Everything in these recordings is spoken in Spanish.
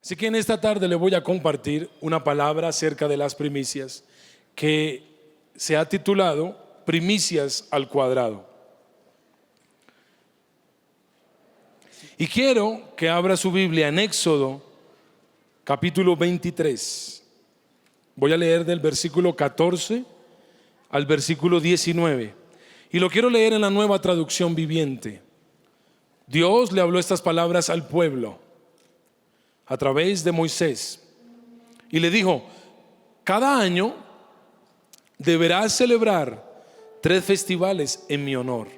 Así que en esta tarde le voy a compartir una palabra acerca de las primicias que se ha titulado Primicias al cuadrado. Y quiero que abra su Biblia en Éxodo capítulo 23. Voy a leer del versículo 14 al versículo 19. Y lo quiero leer en la Nueva Traducción Viviente. Dios le habló estas palabras al pueblo a través de Moisés. Y le dijo: cada año deberás celebrar 3 festivales en mi honor.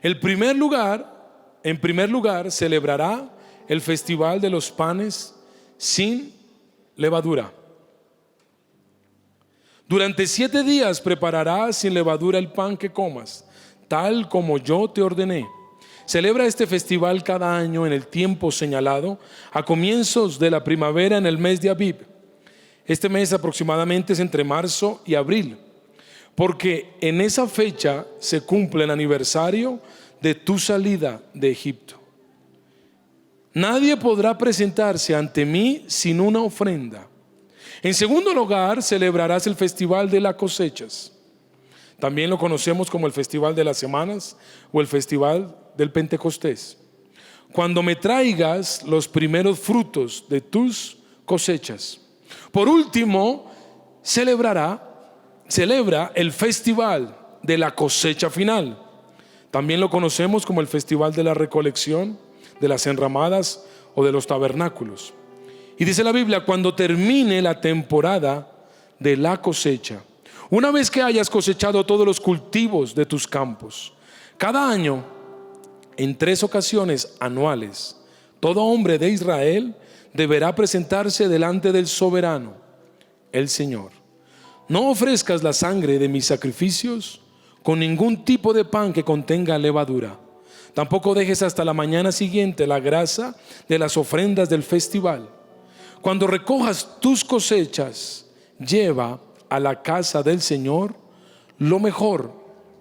En primer lugar celebrará el festival de los panes sin levadura. Durante 7 días prepararás sin levadura el pan que comas, tal como yo te ordené. Celebra este festival cada año en el tiempo señalado, a comienzos de la primavera en el mes de Abib. Este mes aproximadamente es entre marzo y abril, porque en esa fecha se cumple el aniversario de tu salida de Egipto. Nadie podrá presentarse ante mí sin una ofrenda. En segundo lugar, celebrarás el festival de las cosechas. También lo conocemos como el festival de las semanas o el festival del Pentecostés. Cuando me traigas los primeros frutos de tus cosechas. Por último, celebra el festival de la cosecha final. También lo conocemos como el festival de la recolección, de las enramadas o de los tabernáculos. Y dice la Biblia: cuando termine la temporada de la cosecha, una vez que hayas cosechado todos los cultivos de tus campos, cada año, en 3 ocasiones anuales, todo hombre de Israel deberá presentarse delante del soberano, el Señor. No ofrezcas la sangre de mis sacrificios con ningún tipo de pan que contenga levadura. Tampoco dejes hasta la mañana siguiente la grasa de las ofrendas del festival. Cuando recojas tus cosechas, lleva a la casa del Señor lo mejor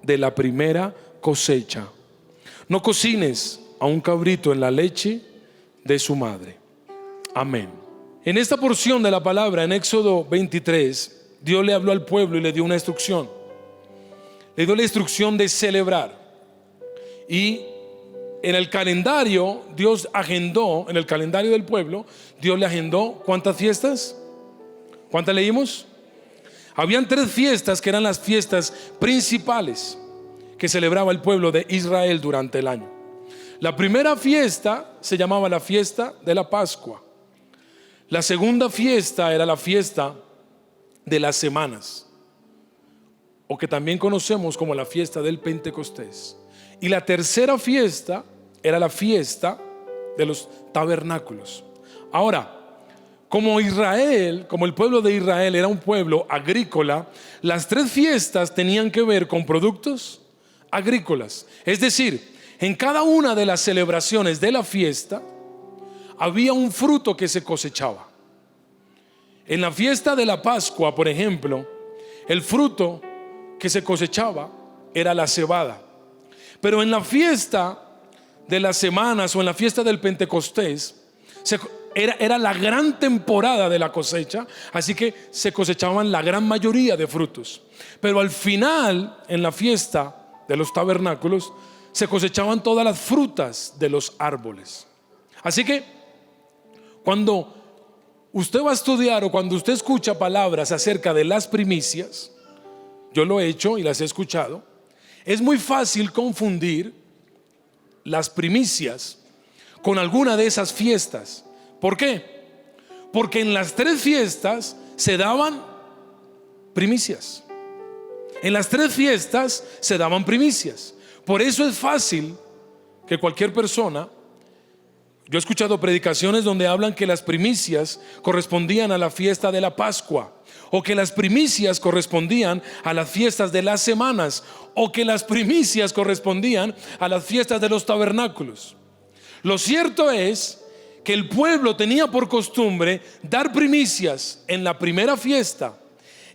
de la primera cosecha. No cocines a un cabrito en la leche de su madre. Amén. En esta porción de la palabra, en Éxodo 23, Dios le habló al pueblo y le dio una instrucción. Le dio la instrucción de celebrar. Y en el calendario, Dios agendó, en el calendario del pueblo, Dios le agendó, ¿cuántas fiestas? ¿Cuántas leímos? Habían 3 fiestas que eran las fiestas principales que celebraba el pueblo de Israel durante el año. La primera fiesta se llamaba la fiesta de la Pascua. La segunda fiesta era la fiesta de las semanas, o que también conocemos como la fiesta del Pentecostés. Y la tercera fiesta era la fiesta de los tabernáculos. Ahora, como el pueblo de Israel era un pueblo agrícola, las 3 fiestas tenían que ver con productos agrícolas. Es decir, en cada una de las celebraciones de la fiesta había un fruto que se cosechaba. En la fiesta de la Pascua, por ejemplo, el fruto que se cosechaba era la cebada. Pero en la fiesta de las semanas o en la fiesta del Pentecostés era la gran temporada de la cosecha, así que se cosechaban la gran mayoría de frutos. Pero al final, en la fiesta de los tabernáculos, se cosechaban todas las frutas de los árboles. Así que cuando usted va a estudiar o cuando usted escucha palabras acerca de las primicias, yo lo he hecho y las he escuchado, es muy fácil confundir las primicias con alguna de esas fiestas. ¿Por qué? Porque en las 3 fiestas se daban primicias. En las 3 fiestas se daban primicias. Por eso es fácil que cualquier persona, yo he escuchado predicaciones donde hablan que las primicias correspondían a la fiesta de la Pascua, o que las primicias correspondían a las fiestas de las semanas, o que las primicias correspondían a las fiestas de los tabernáculos. Lo cierto es que el pueblo tenía por costumbre dar primicias en la primera fiesta,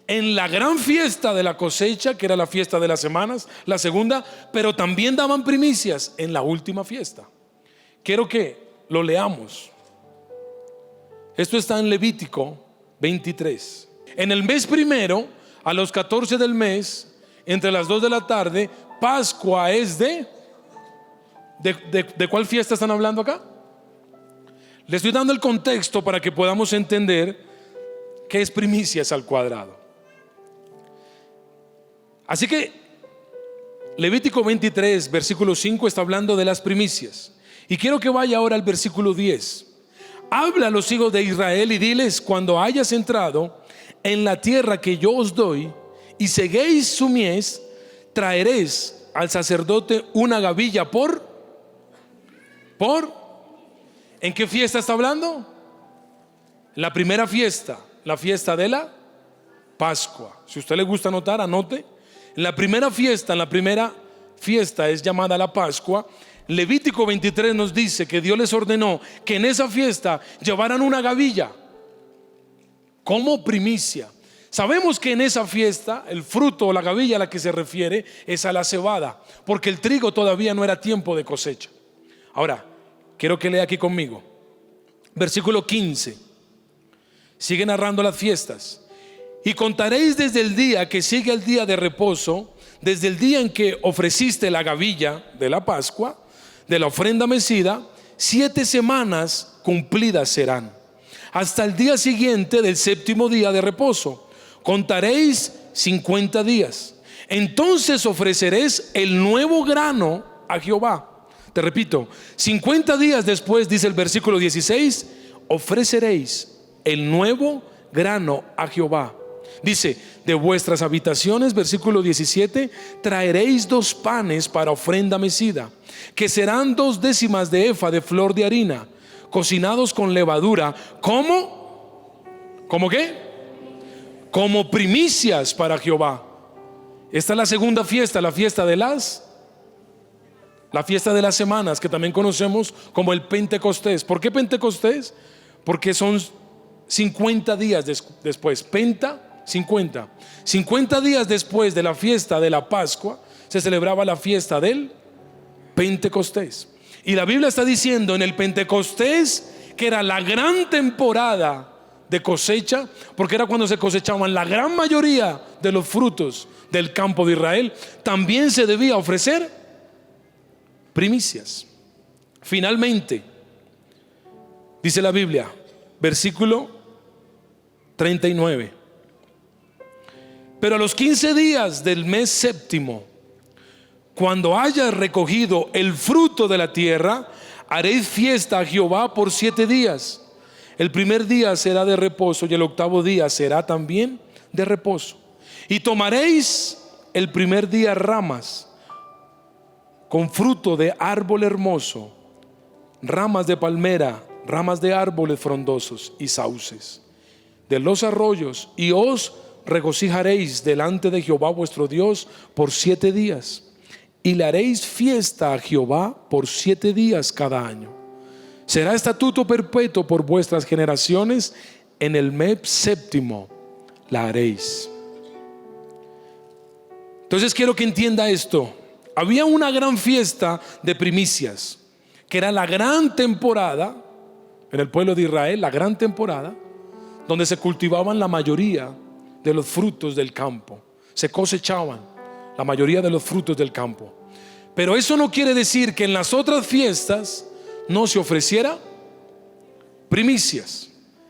en la gran fiesta de la cosecha, que era la fiesta de las semanas, la segunda, pero también daban primicias en la última fiesta. Quiero que lo leamos. Esto está en Levítico 23. En el mes primero, a los 14 del mes, entre las 2 de la tarde, Pascua es ¿de cuál fiesta están hablando acá? Le estoy dando el contexto para que podamos entender qué es primicias al cuadrado. Así que Levítico 23, versículo 5 está hablando de las primicias. Y quiero que vaya ahora al versículo 10. Habla a los hijos de Israel y diles: cuando hayas entrado en la tierra que yo os doy y seguéis su mies, traeréis al sacerdote una gavilla por ¿en qué fiesta está hablando? La primera fiesta, la fiesta de la Pascua. Si a usted le gusta anotar, anote. La primera fiesta es llamada la Pascua. Levítico 23 nos dice que Dios les ordenó que en esa fiesta llevaran una gavilla como primicia. Sabemos que en esa fiesta el fruto o la gavilla a la que se refiere es a la cebada, porque el trigo todavía no era tiempo de cosecha. Ahora, quiero que lea aquí conmigo. Versículo 15. Sigue narrando las fiestas. Y contaréis desde el día que sigue el día de reposo, desde el día en que ofreciste la gavilla de la Pascua, de la ofrenda mecida, 7 semanas cumplidas serán, hasta el día siguiente del séptimo día de reposo. Contaréis 50 días. Entonces ofreceréis el nuevo grano a Jehová. Te repito, 50 días después, dice el versículo 16, ofreceréis el nuevo grano a Jehová. Dice: de vuestras habitaciones, versículo 17, traeréis 2 panes para ofrenda mecida, que serán 2 décimas de efa de flor de harina, cocinados con levadura. ¿Cómo qué? Como primicias para Jehová. Esta es la segunda fiesta, la fiesta de las semanas, que también conocemos como el Pentecostés. ¿Por qué Pentecostés? Porque son 50 días después. 50 días después de la fiesta de la Pascua se celebraba la fiesta del Pentecostés. Y la Biblia está diciendo en el Pentecostés que era la gran temporada de cosecha, porque era cuando se cosechaban la gran mayoría de los frutos del campo de Israel. También se debía ofrecer primicias. Finalmente, dice la Biblia, versículo 39: pero a los 15 días del mes séptimo, cuando hayas recogido el fruto de la tierra, haréis fiesta a Jehová por 7 días. El primer día será de reposo y el octavo día será también de reposo. Y tomaréis el primer día ramas con fruto de árbol hermoso, ramas de palmera, ramas de árboles frondosos y sauces de los arroyos, y os regocijaréis delante de Jehová vuestro Dios por 7 días. Y le haréis fiesta a Jehová por 7 días cada año. Será estatuto perpetuo por vuestras generaciones. En el mes séptimo la haréis. Entonces quiero que entienda esto. Había una gran fiesta de primicias, que era la gran temporada en el pueblo de Israel, la gran temporada donde se cultivaban la mayoría de los frutos del campo. Se cosechaban la mayoría de los frutos del campo. Pero eso no quiere decir que en las otras fiestas no se ofreciera primicias.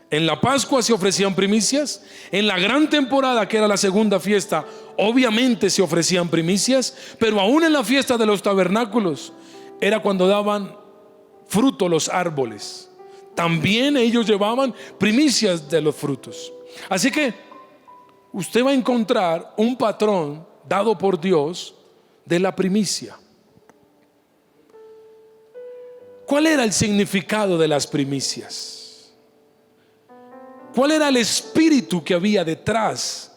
En la Pascua se ofrecían primicias. En la gran temporada, que era la segunda fiesta, obviamente se ofrecían primicias. Pero aún en la fiesta de los tabernáculos era cuando daban fruto los árboles. También ellos llevaban primicias de los frutos. Así que usted va a encontrar un patrón dado por Dios de la primicia. ¿Cuál era el significado de las primicias? ¿Cuál era el espíritu que había detrás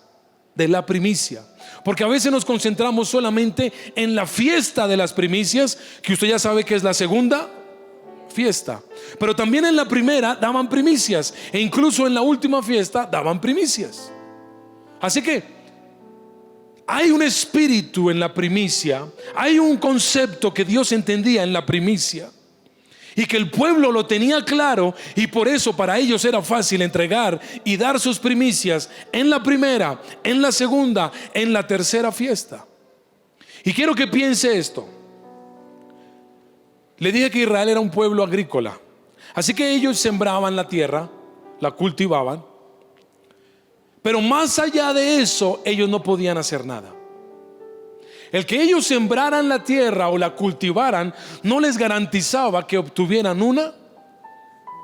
de la primicia? Porque a veces nos concentramos solamente en la fiesta de las primicias, que usted ya sabe que es la segunda fiesta. Pero también en la primera daban primicias, e incluso en la última fiesta daban primicias. Así que hay un espíritu en la primicia, hay un concepto que Dios entendía en la primicia. y que el pueblo lo tenía claro, y por eso para ellos era fácil entregar y dar sus primicias en la primera, en la segunda, en la tercera fiesta. Y quiero que piense esto. Le dije que Israel era un pueblo agrícola, así que ellos sembraban la tierra, la cultivaban, pero más allá de eso ellos no podían hacer nada. El que ellos sembraran la tierra o la cultivaran no les garantizaba que obtuvieran una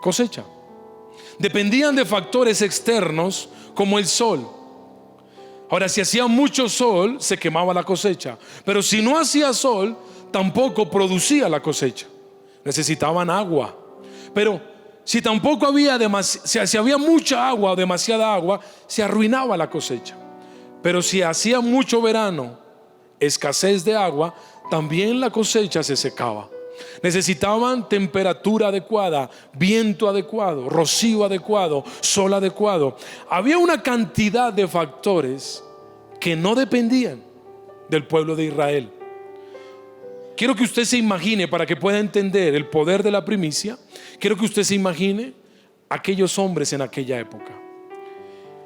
cosecha. Dependían de factores externos como el sol. Ahora, si hacía mucho sol, se quemaba la cosecha, pero si no hacía sol, tampoco producía la cosecha. Necesitaban agua. Pero si tampoco había si había mucha agua o demasiada agua, se arruinaba la cosecha. Pero si hacía mucho verano, escasez de agua, también la cosecha se secaba. Necesitaban temperatura adecuada, viento adecuado, rocío adecuado, sol adecuado. Había una cantidad de factores que no dependían del pueblo de Israel. Quiero que usted se imagine, para que pueda entender el poder de la primicia, quiero que usted se imagine aquellos hombres en aquella época.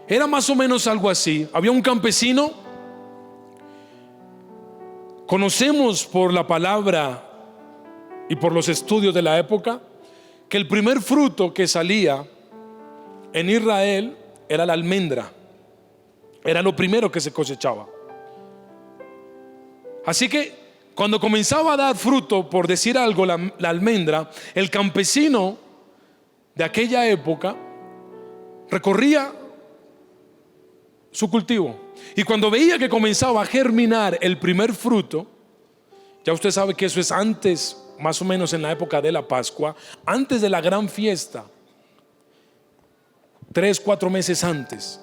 Era más o menos algo así. Había un campesino. Conocemos por la palabra y por los estudios de la época que el primer fruto que salía en Israel era la almendra. Era lo primero que se cosechaba. Así que cuando comenzaba a dar fruto, por decir algo, la almendra, el campesino de aquella época recorría su cultivo, y cuando veía que comenzaba a germinar el primer fruto, ya usted sabe que eso es antes, más o menos en la época de la Pascua, antes de la gran fiesta, 3-4 meses antes,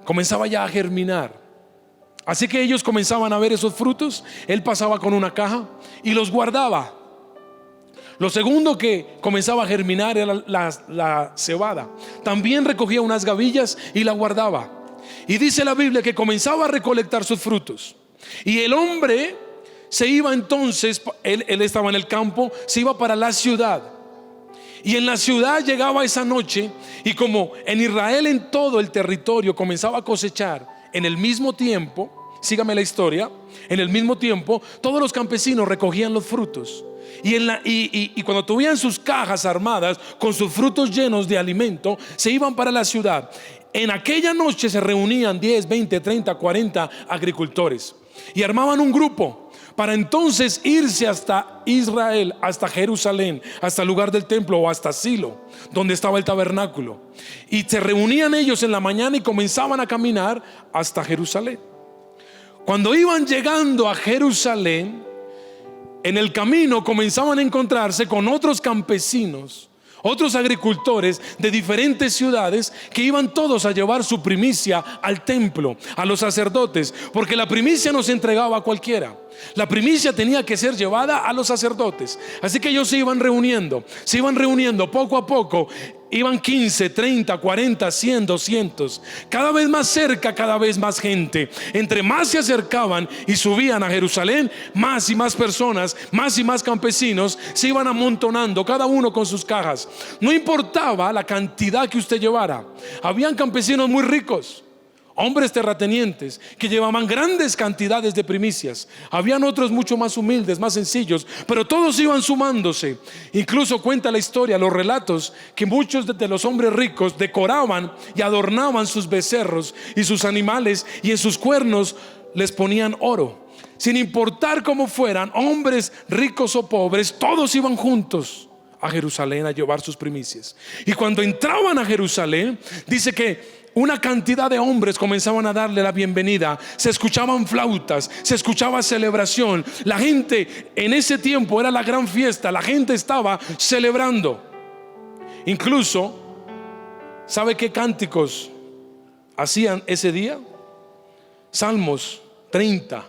comenzaba ya a germinar. Así que ellos comenzaban a ver esos frutos. Él pasaba con una caja y los guardaba. Lo segundo que comenzaba a germinar era la cebada. También recogía unas gavillas y la guardaba. Y dice la Biblia que comenzaba a recolectar sus frutos. Y el hombre se iba entonces, él estaba en el campo, se iba para la ciudad. Y en la ciudad llegaba esa noche, y como en Israel, en todo el territorio comenzaba a cosechar en el mismo tiempo, sígame la historia, en el mismo tiempo todos los campesinos recogían los frutos. Y cuando tuvieran sus cajas armadas con sus frutos llenos de alimento, se iban para la ciudad. En aquella noche se reunían 10, 20, 30, 40 agricultores y armaban un grupo para entonces irse hasta Israel, hasta Jerusalén, hasta el lugar del templo o hasta Silo, donde estaba el tabernáculo. Y se reunían ellos en la mañana y comenzaban a caminar hasta Jerusalén. Cuando iban llegando a Jerusalén, en el camino comenzaban a encontrarse con otros campesinos, otros agricultores de diferentes ciudades, que iban todos a llevar su primicia al templo, a los sacerdotes, porque la primicia no se entregaba a cualquiera. La primicia tenía que ser llevada a los sacerdotes. Así que ellos se iban reuniendo poco a poco. Iban 15, 30, 40, 100, 200. Cada vez más cerca, cada vez más gente. Entre más se acercaban y subían a Jerusalén, más y más personas, más y más campesinos se iban amontonando, cada uno con sus cajas. No importaba la cantidad que usted llevara. Habían campesinos muy ricos, hombres terratenientes, que llevaban grandes cantidades de primicias. Habían otros mucho más humildes, más sencillos, pero todos iban sumándose. Incluso cuenta la historia, los relatos, que muchos de los hombres ricos decoraban y adornaban sus becerros y sus animales, y en sus cuernos les ponían oro. Sin importar cómo fueran, hombres ricos o pobres, todos iban juntos a Jerusalén a llevar sus primicias. Y cuando entraban a Jerusalén, dice que una cantidad de hombres comenzaban a darle la bienvenida. Se escuchaban flautas, se escuchaba celebración. La gente en ese tiempo era la gran fiesta. La gente estaba celebrando. Incluso, ¿sabe qué cánticos hacían ese día? Salmos 30.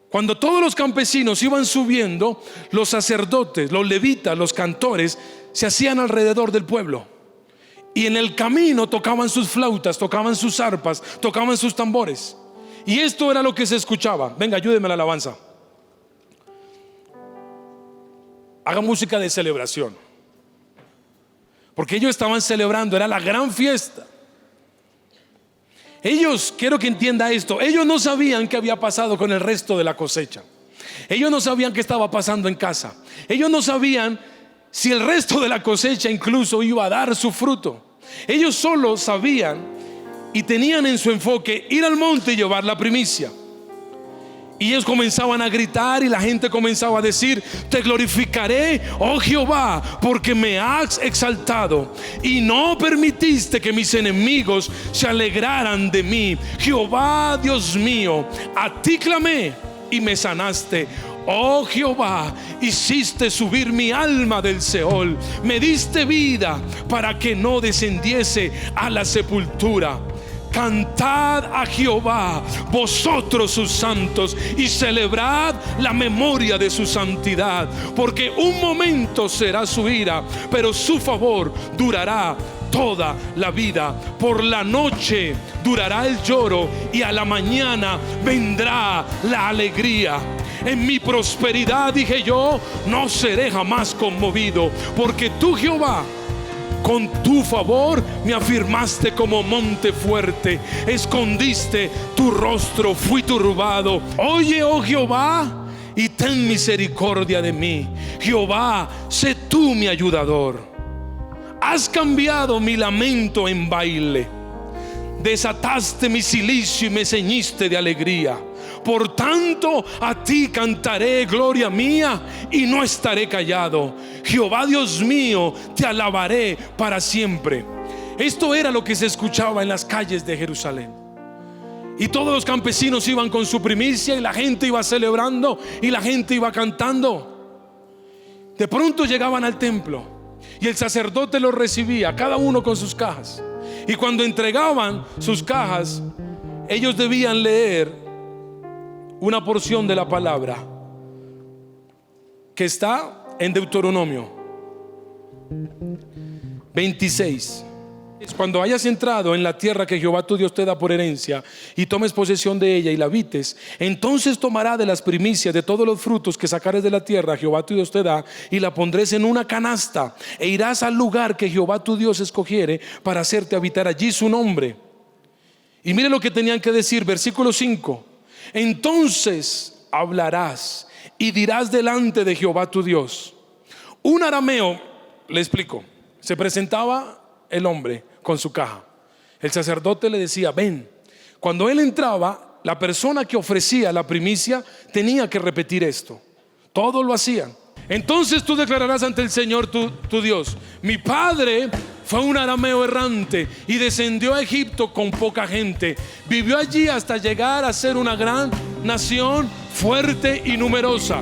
Cuando todos los campesinos iban subiendo, los sacerdotes, los levitas, los cantores se hacían alrededor del pueblo. Y en el camino tocaban sus flautas, tocaban sus arpas, tocaban sus tambores. Y esto era lo que se escuchaba. Venga, ayúdeme a la alabanza. haga música de celebración, porque ellos estaban celebrando, era la gran fiesta. Ellos, quiero que entienda esto, ellos no sabían qué había pasado con el resto de la cosecha. Ellos no sabían qué estaba pasando en casa. Ellos no sabían si el resto de la cosecha incluso iba a dar su fruto. Ellos solo sabían y tenían en su enfoque ir al monte y llevar la primicia. Y ellos comenzaban a gritar y la gente comenzaba a decir: te glorificaré, oh Jehová, porque me has exaltado y no permitiste que mis enemigos se alegraran de mí. Jehová Dios mío, a ti clamé y me sanaste. Oh Jehová, hiciste subir mi alma del Seol, me diste vida para que no descendiese a la sepultura. Cantad a Jehová, vosotros sus santos, y celebrad la memoria de su santidad, porque un momento será su ira, pero su favor durará toda la vida. Por la noche durará el lloro y a la mañana vendrá la alegría. En mi prosperidad, dije yo, no seré jamás conmovido, porque tú, Jehová, con tu favor me afirmaste como monte fuerte, escondiste tu rostro, fui turbado. Oye, oh Jehová, y ten misericordia de mí. Jehová, sé tú mi ayudador. Has cambiado mi lamento en baile, desataste mi cilicio y me ceñiste de alegría. Por tanto, a ti cantaré, gloria mía, y no estaré callado. Jehová Dios mío, te alabaré para siempre. Esto era lo que se escuchaba en las calles de Jerusalén. Y todos los campesinos iban con su primicia y la gente iba celebrando y la gente iba cantando. De pronto llegaban al templo y el sacerdote los recibía, cada uno con sus cajas. Y cuando entregaban sus cajas, ellos debían leer una porción de la palabra que está en Deuteronomio 26. Cuando hayas entrado en la tierra que Jehová tu Dios te da por herencia y tomes posesión de ella y la habites, entonces tomará de las primicias de todos los frutos que sacares de la tierra Jehová tu Dios te da, y la pondrás en una canasta, e irás al lugar que Jehová tu Dios escogiere para hacerte habitar allí su nombre. Y mire lo que tenían que decir, versículo 5. Entonces hablarás y dirás delante de Jehová tu Dios. Un arameo, le explico, se presentaba el hombre con su caja. El sacerdote le decía: ven. Cuando él entraba, la persona que ofrecía la primicia tenía que repetir esto. Todos lo hacían. Entonces tú declararás ante el Señor tu Dios: mi padre fue un arameo errante y descendió a Egipto con poca gente. Vivió allí hasta llegar a ser una gran nación, fuerte y numerosa.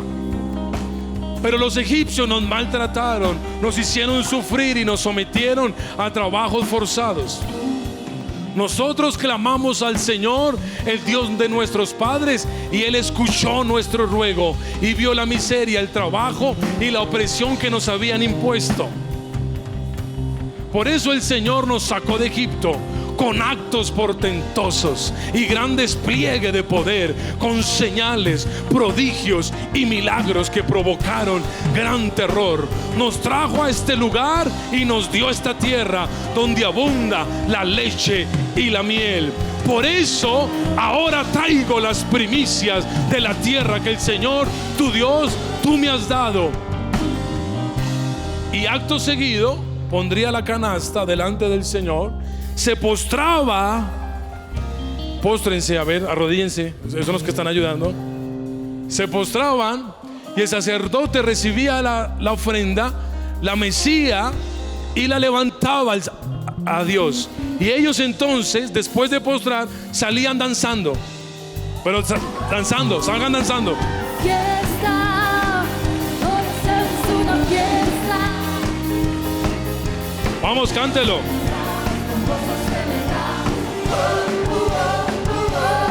Pero los egipcios nos maltrataron, nos hicieron sufrir y nos sometieron a trabajos forzados. Nosotros clamamos al Señor, el Dios de nuestros padres, y Él escuchó nuestro ruego y vio la miseria, el trabajo y la opresión que nos habían impuesto. Por eso el Señor nos sacó de Egipto con actos portentosos y gran despliegue de poder, con señales, prodigios y milagros que provocaron gran terror. Nos trajo a este lugar y nos dio esta tierra donde abunda la leche y la miel. Por eso ahora traigo las primicias de la tierra que el Señor, tu Dios, tú me has dado. Y acto seguido pondría la canasta delante del Señor, se postraba. Póstrense, a ver, arrodíllense, esos son los que están ayudando. Se postraban y el sacerdote recibía la ofrenda, la mecía y la levantaba a Dios. Y ellos entonces, después de postrar, salían danzando. Pero danzando, salgan danzando. Fiesta, hoy es una fiesta. Vamos, cántelo.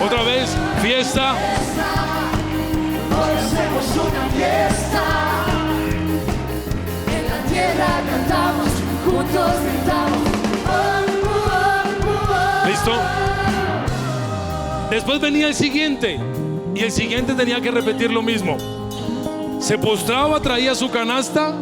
Otra vez, fiesta. Hoy hacemos una fiesta. En la tierra cantamos, juntos gritamos. ¿Listo? Después venía el siguiente, y el siguiente tenía que repetir lo mismo. Se postraba, traía su canasta,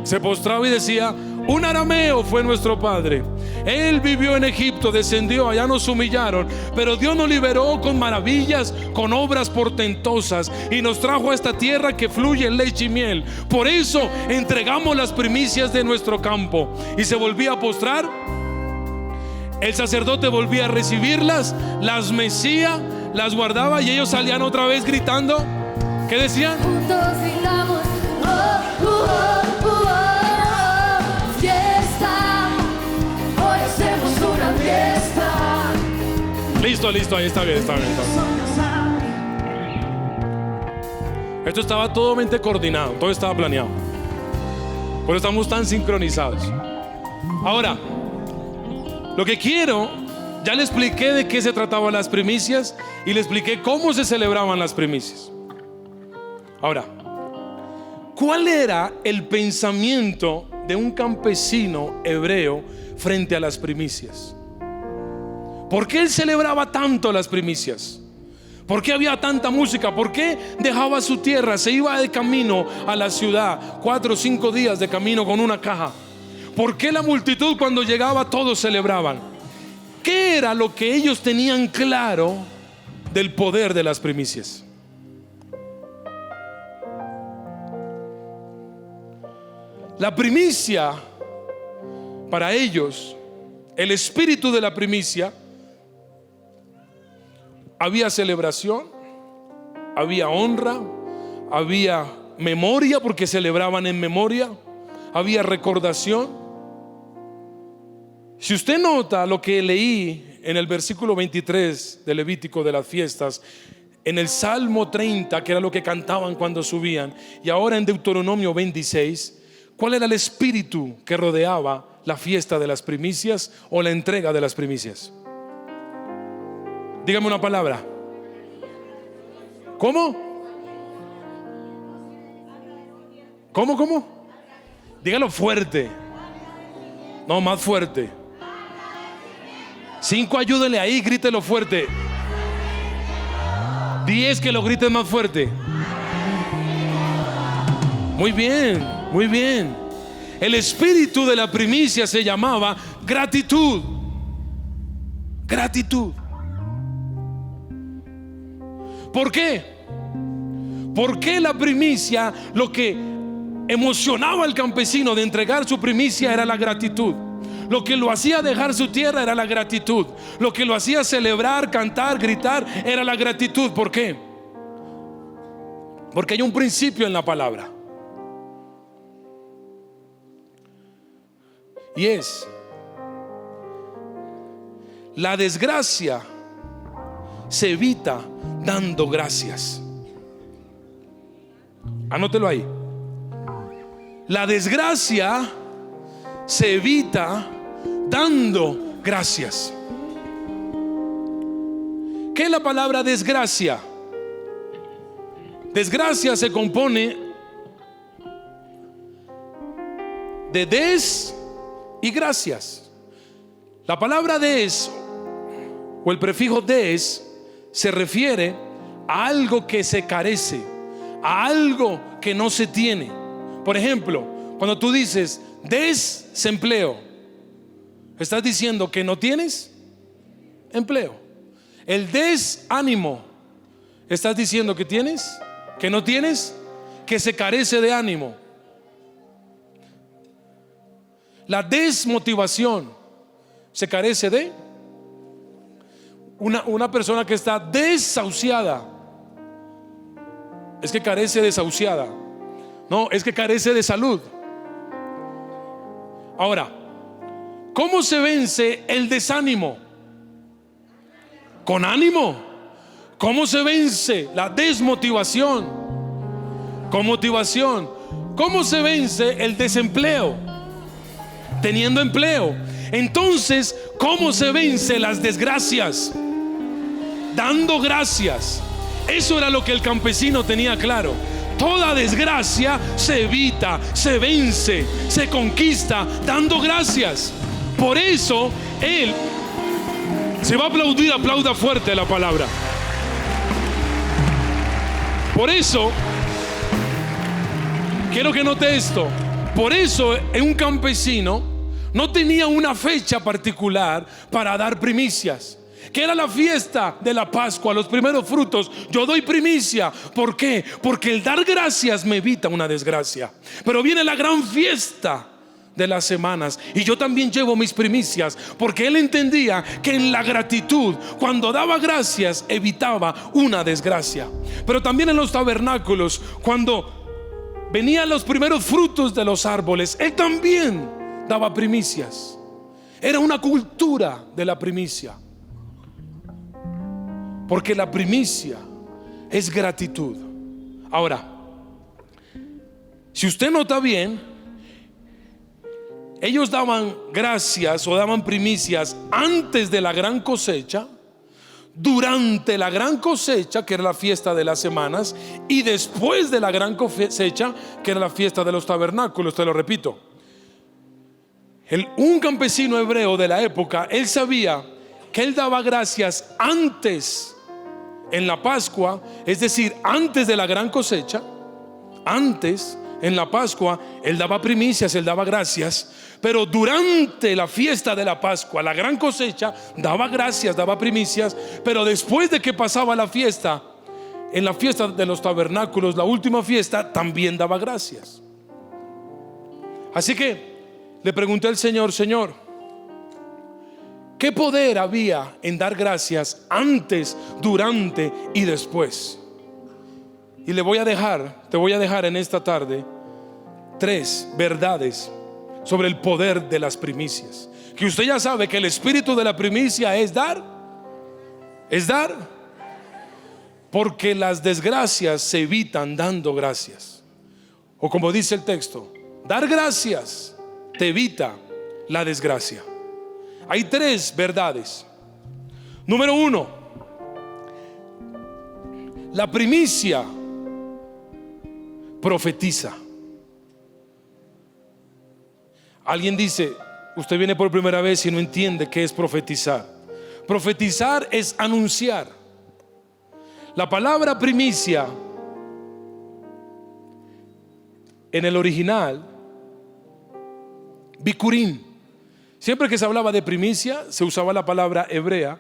se postraba y decía: un arameo fue nuestro padre. Él vivió en Egipto, descendió, allá nos humillaron, pero Dios nos liberó con maravillas, con obras portentosas, y nos trajo a esta tierra que fluye leche y miel. Por eso entregamos las primicias de nuestro campo. Y se volvía a postrar. El sacerdote volvía a recibirlas, las mecía, las guardaba, y ellos salían otra vez gritando. ¿Qué decían? Juntos gritamos, oh, fiesta. Hoy hacemos una fiesta. Listo, ahí está bien. Esto estaba totalmente coordinado, todo estaba planeado. Por eso estamos tan sincronizados. Ahora, lo que quiero, ya le expliqué de qué se trataban las primicias y le expliqué cómo se celebraban las primicias. Ahora, ¿cuál era el pensamiento de un campesino hebreo frente a las primicias? ¿Por qué él celebraba tanto las primicias? ¿Por qué había tanta música? ¿Por qué dejaba su tierra, se iba de camino a la ciudad, 4 o 5 días de camino con una caja? ¿Por qué la multitud cuando llegaba todos celebraban? ¿Qué era lo que ellos tenían claro del poder de las primicias? La primicia, para ellos, el espíritu de la primicia, había celebración, había honra, había memoria, porque celebraban en memoria, había recordación. Si usted nota lo que leí en el versículo 23 de Levítico de las fiestas, en el Salmo 30, que era lo que cantaban cuando subían, y ahora en Deuteronomio 26, ¿cuál era el espíritu que rodeaba la fiesta de las primicias o la entrega de las primicias? Dígame una palabra. ¿Cómo? ¿Cómo? Dígalo fuerte. No, más fuerte. 5, ayúdenle ahí, grítelo fuerte. 10, que lo griten más fuerte. Muy bien. El espíritu de la primicia se llamaba gratitud. ¿Por qué? Porque la primicia, lo que emocionaba al campesino de entregar su primicia era la gratitud. Lo que lo hacía dejar su tierra era la gratitud. Lo que lo hacía celebrar, cantar, gritar era la gratitud. ¿Por qué? Porque hay un principio en la palabra. Y es: la desgracia se evita dando gracias. Anótelo ahí. La desgracia se evita dando gracias. ¿Qué es la palabra desgracia? Desgracia se compone de des y gracias. La palabra des o el prefijo des se refiere a algo que se carece, a algo que no se tiene. Por ejemplo, cuando tú dices desempleo, estás diciendo que no tienes empleo. El desánimo, estás diciendo que tienes, que no tienes, que se carece de ánimo. La desmotivación, se carece de una persona que está desahuciada. Es que carece de desahuciada. No, es que carece de salud. Ahora, ¿cómo se vence el desánimo? Con ánimo. ¿Cómo se vence la desmotivación? Con motivación. ¿Cómo se vence el desempleo? Teniendo empleo. Entonces, ¿cómo se vence las desgracias? Dando gracias. Eso era lo que el campesino tenía claro. Toda desgracia se evita, se vence, se conquista dando gracias. Por eso él, si va a aplaudir, aplauda fuerte la palabra. Por eso Quiero que note esto. Por eso un campesino no tenía una fecha particular para dar primicias, que era la fiesta de la Pascua, los primeros frutos. Yo doy primicia. ¿Por qué? Porque el dar gracias me evita una desgracia. Pero viene la gran fiesta de las semanas y yo también llevo mis primicias, porque él entendía que en la gratitud, cuando daba gracias, evitaba una desgracia. Pero también en los tabernáculos, cuando venían los primeros frutos de los árboles, él también daba primicias. Era una cultura de la primicia, porque la primicia es gratitud. Ahora, si usted nota bien, ellos daban gracias o daban primicias antes de la gran cosecha, durante la gran cosecha, que era la fiesta de las semanas, y después de la gran cosecha, que era la fiesta de los tabernáculos. Te lo repito, un campesino hebreo de la época, él sabía que él daba gracias antes, en la Pascua, es decir, antes de la gran cosecha. Antes, en la Pascua, él daba primicias, él daba gracias. Pero durante la fiesta de la Pascua, la gran cosecha, daba gracias, daba primicias. Pero después de que pasaba la fiesta, en la fiesta de los tabernáculos, la última fiesta, también daba gracias. Así que le pregunté al Señor: Señor, ¿qué poder había en dar gracias antes, durante y después? Y te voy a dejar en esta tarde 3 verdades sobre el poder de las primicias. Que usted ya sabe que el espíritu de la primicia es dar. Porque las desgracias se evitan dando gracias. O como dice el texto, dar gracias te evita la desgracia. Hay 3 verdades. Número 1, la primicia profetiza. Alguien dice: usted viene por primera vez y no entiende qué es profetizar. Profetizar es anunciar. La palabra primicia en el original, bikurín. Siempre que se hablaba de primicia se usaba la palabra hebrea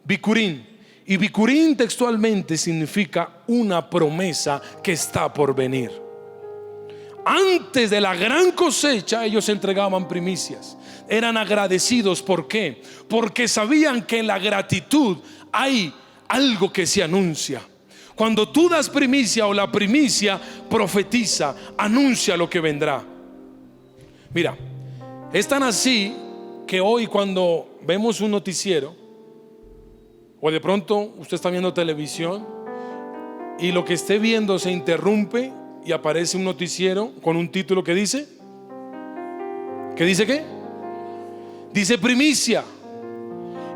bikurín. Y bikurín textualmente significa una promesa que está por venir. Antes de la gran cosecha ellos entregaban primicias. Eran agradecidos. ¿Por qué? Porque sabían que en la gratitud hay algo que se anuncia. Cuando tú das primicia, o la primicia profetiza, anuncia lo que vendrá. Mira, es tan así que hoy cuando vemos un noticiero, o de pronto usted está viendo televisión y lo que esté viendo se interrumpe y aparece un noticiero con un título que dice, ¿qué dice qué? Dice primicia,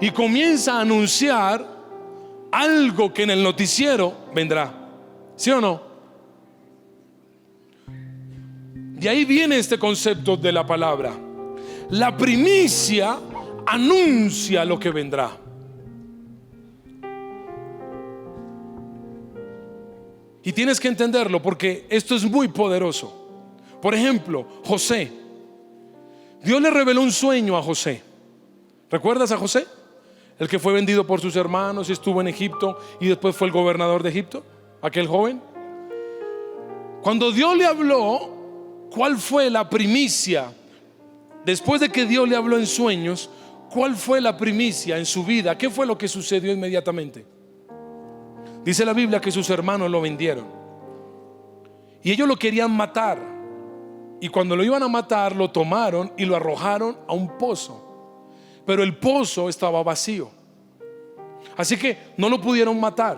y comienza a anunciar algo que en el noticiero vendrá. ¿Sí o no? De ahí viene este concepto de la palabra. La primicia anuncia lo que vendrá. Y tienes que entenderlo porque esto es muy poderoso. Por ejemplo, José. Dios le reveló un sueño a José. ¿Recuerdas a José? El que fue vendido por sus hermanos y estuvo en Egipto y después fue el gobernador de Egipto. Aquel joven. Cuando Dios le habló, ¿cuál fue la primicia? Después de que Dios le habló en sueños, ¿cuál fue la primicia en su vida? ¿Qué fue lo que sucedió inmediatamente? Dice la Biblia que sus hermanos lo vendieron y ellos lo querían matar, y cuando lo iban a matar lo tomaron y lo arrojaron a un pozo, pero el pozo estaba vacío, así que no lo pudieron matar,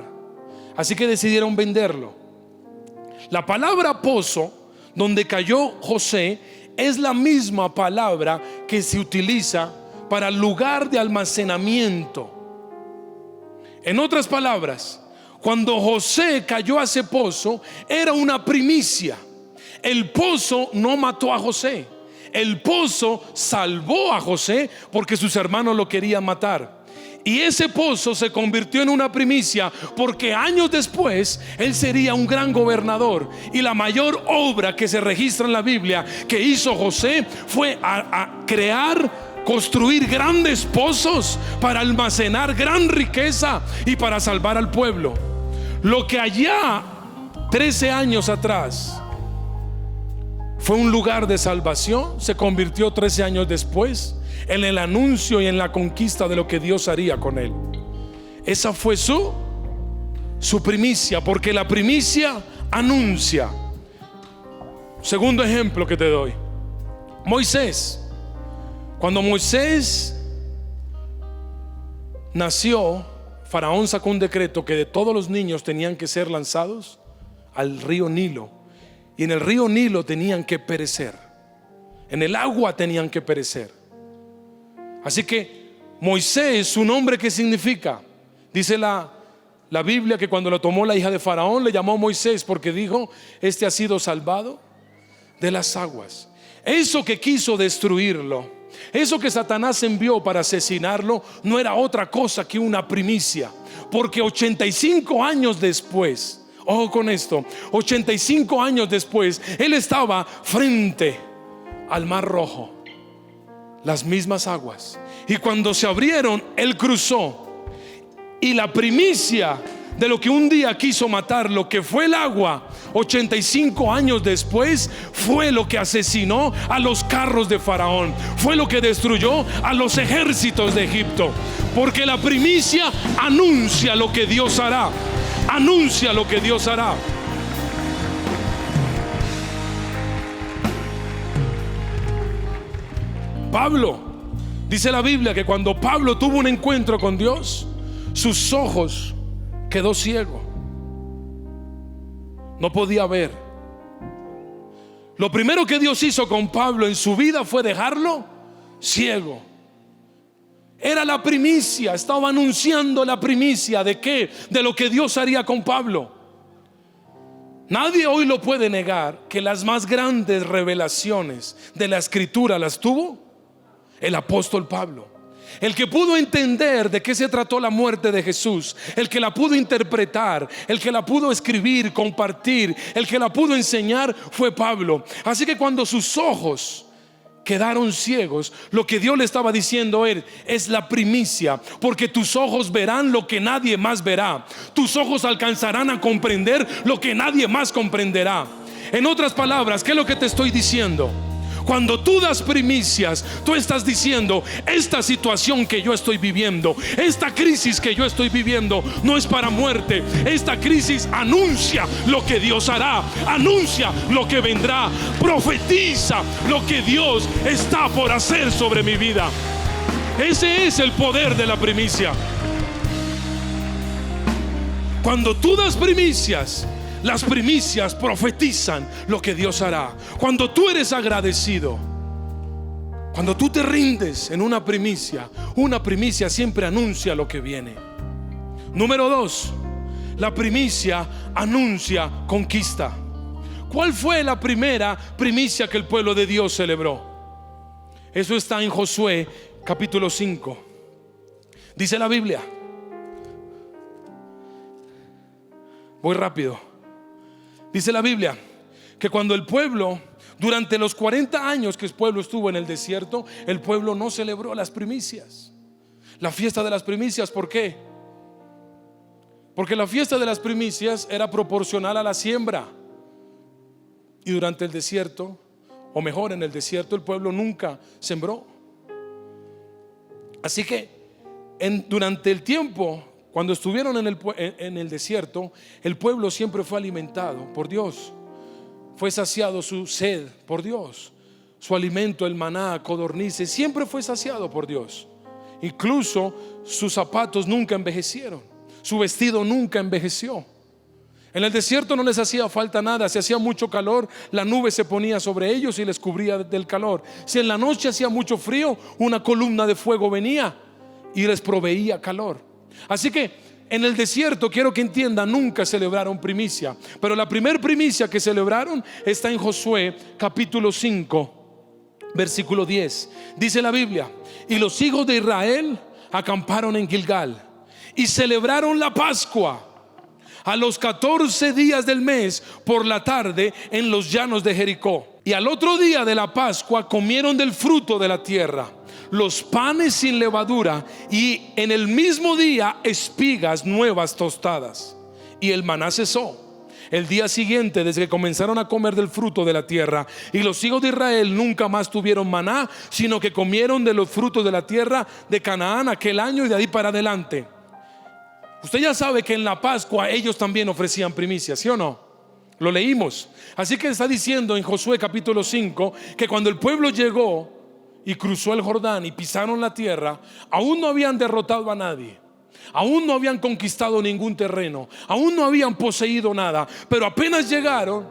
así que decidieron venderlo. La palabra pozo, donde cayó José, es la misma palabra que se utiliza para el lugar de almacenamiento. En otras palabras, cuando José cayó a ese pozo, era una primicia. El pozo no mató a José, el pozo salvó a José porque sus hermanos lo querían matar. Y ese pozo se convirtió en una primicia, porque años después él sería un gran gobernador. Y la mayor obra que se registra en la Biblia que hizo José fue a construir grandes pozos para almacenar gran riqueza y para salvar al pueblo. Lo que allá 13 años atrás fue un lugar de salvación, se convirtió 13 años después en el anuncio y en la conquista de lo que Dios haría con él. Esa fue su primicia, porque la primicia anuncia. Segundo ejemplo que te doy: Moisés. Cuando Moisés nació, Faraón sacó un decreto que de todos los niños tenían que ser lanzados al río Nilo, y en el río Nilo tenían que perecer, en el agua tenían que perecer. Así que Moisés, su nombre, ¿qué significa? Dice la Biblia que cuando lo tomó la hija de Faraón, le llamó Moisés porque dijo: este ha sido salvado de las aguas. Eso que quiso destruirlo, eso que Satanás envió para asesinarlo, no era otra cosa que una primicia, porque 85 años después, ojo con esto, 85 años después, él estaba frente al Mar Rojo, las mismas aguas, y cuando se abrieron, él cruzó, y la primicia de lo que un día quiso matar, lo que fue el agua, 85 años después fue lo que asesinó a los carros de Faraón, fue lo que destruyó a los ejércitos de Egipto, porque la primicia anuncia lo que Dios hará, anuncia lo que Dios hará. Pablo, dice la Biblia que cuando Pablo tuvo un encuentro con Dios, sus ojos quedó ciego, no podía ver. Lo primero que Dios hizo con Pablo en su vida fue dejarlo ciego. Era la primicia, estaba anunciando la primicia de qué, de lo que Dios haría con Pablo. Nadie hoy lo puede negar que las más grandes revelaciones de la Escritura las tuvo el apóstol Pablo. El que pudo entender de qué se trató la muerte de Jesús, el que la pudo interpretar, el que la pudo escribir, compartir, el que la pudo enseñar fue Pablo. Así que cuando sus ojos quedaron ciegos, lo que Dios le estaba diciendo a él es la primicia, porque tus ojos verán lo que nadie más verá, tus ojos alcanzarán a comprender lo que nadie más comprenderá. En otras palabras, ¿qué es lo que te estoy diciendo? Cuando tú das primicias, tú estás diciendo: esta situación que yo estoy viviendo, esta crisis que yo estoy viviendo, no es para muerte. Esta crisis anuncia lo que Dios hará, anuncia lo que vendrá, profetiza lo que Dios está por hacer sobre mi vida. Ese es el poder de la primicia. Cuando tú das primicias, las primicias profetizan lo que Dios hará. Cuando tú eres agradecido, cuando tú te rindes en una primicia siempre anuncia lo que viene. Número 2, la primicia anuncia conquista. ¿Cuál fue la primera primicia que el pueblo de Dios celebró? Eso está en Josué capítulo 5. Dice la Biblia, voy rápido. Dice la Biblia que cuando el pueblo, durante los 40 años que el pueblo estuvo en el desierto, el pueblo no celebró las primicias, la fiesta de las primicias. ¿Por qué? Porque la fiesta de las primicias era proporcional a la siembra. Y durante el desierto, o mejor, en el desierto, el pueblo nunca sembró. Así que durante el tiempo, cuando estuvieron en el desierto, el pueblo siempre fue alimentado por Dios. Fue saciado su sed por Dios. Su alimento, el maná, codornices, siempre fue saciado por Dios. Incluso sus zapatos nunca envejecieron, su vestido nunca envejeció. En el desierto no les hacía falta nada. Si hacía mucho calor, la nube se ponía sobre ellos y les cubría del calor. Si en la noche hacía mucho frío, una columna de fuego venía y les proveía calor. Así que en el desierto, quiero que entiendan, nunca celebraron primicia. Pero la primer primicia que celebraron está en Josué capítulo 5 versículo 10. Dice la Biblia: y los hijos de Israel acamparon en Gilgal y celebraron la Pascua a los 14 días del mes por la tarde en los llanos de Jericó. Y al otro día de la Pascua comieron del fruto de la tierra, los panes sin levadura, y en el mismo día espigas nuevas tostadas. Y el maná cesó. El día siguiente, desde que comenzaron a comer del fruto de la tierra, y los hijos de Israel nunca más tuvieron maná, sino que comieron de los frutos de la tierra de Canaán aquel año y de ahí para adelante. Usted ya sabe que en la Pascua ellos también ofrecían primicias, ¿sí o no? Lo leímos. Así que está diciendo en Josué capítulo 5 que cuando el pueblo llegó y cruzó el Jordán y pisaron la tierra, aún no habían derrotado a nadie, aún no habían conquistado ningún terreno, aún no habían poseído nada, pero apenas llegaron,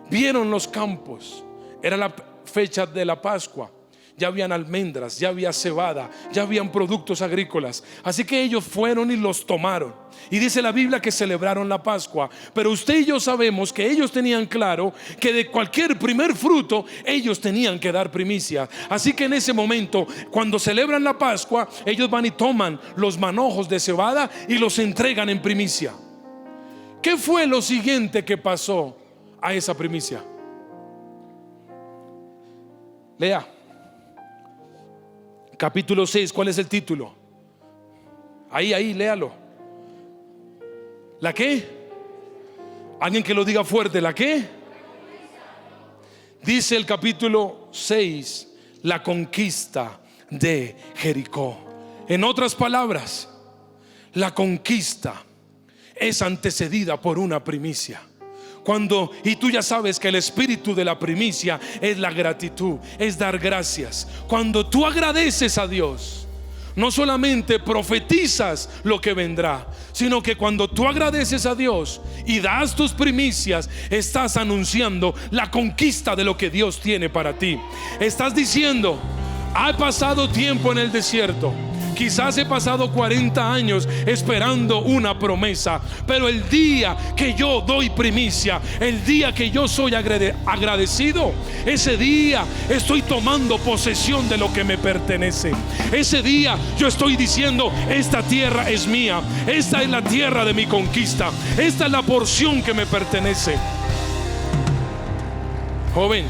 vieron los campos. Era la fecha de la Pascua. Ya habían almendras, ya había cebada, ya habían productos agrícolas. Así que ellos fueron y los tomaron. Y dice la Biblia que celebraron la Pascua. Pero usted y yo sabemos que ellos tenían claro que de cualquier primer fruto ellos tenían que dar primicia. Así que en ese momento, cuando celebran la Pascua, ellos van y toman los manojos de cebada y los entregan en primicia. ¿Qué fue lo siguiente que pasó a esa primicia? Lea capítulo 6, ¿cuál es el título? Ahí, léalo. ¿La qué? Alguien que lo diga fuerte, ¿la qué? Dice el capítulo 6, la conquista de Jericó. En otras palabras, la conquista es antecedida por una primicia. Y tú ya sabes que el espíritu de la primicia es la gratitud, es dar gracias. Cuando tú agradeces a Dios, no solamente profetizas lo que vendrá, sino que cuando tú agradeces a Dios y das tus primicias, estás anunciando la conquista de lo que Dios tiene para ti. Estás diciendo: ha pasado tiempo en el desierto, quizás he pasado 40 años esperando una promesa, pero el día que yo doy primicia, el día que yo soy agradecido, ese día estoy tomando posesión de lo que me pertenece. Ese día yo estoy diciendo: esta tierra es mía, esta es la tierra de mi conquista, esta es la porción que me pertenece. Joven,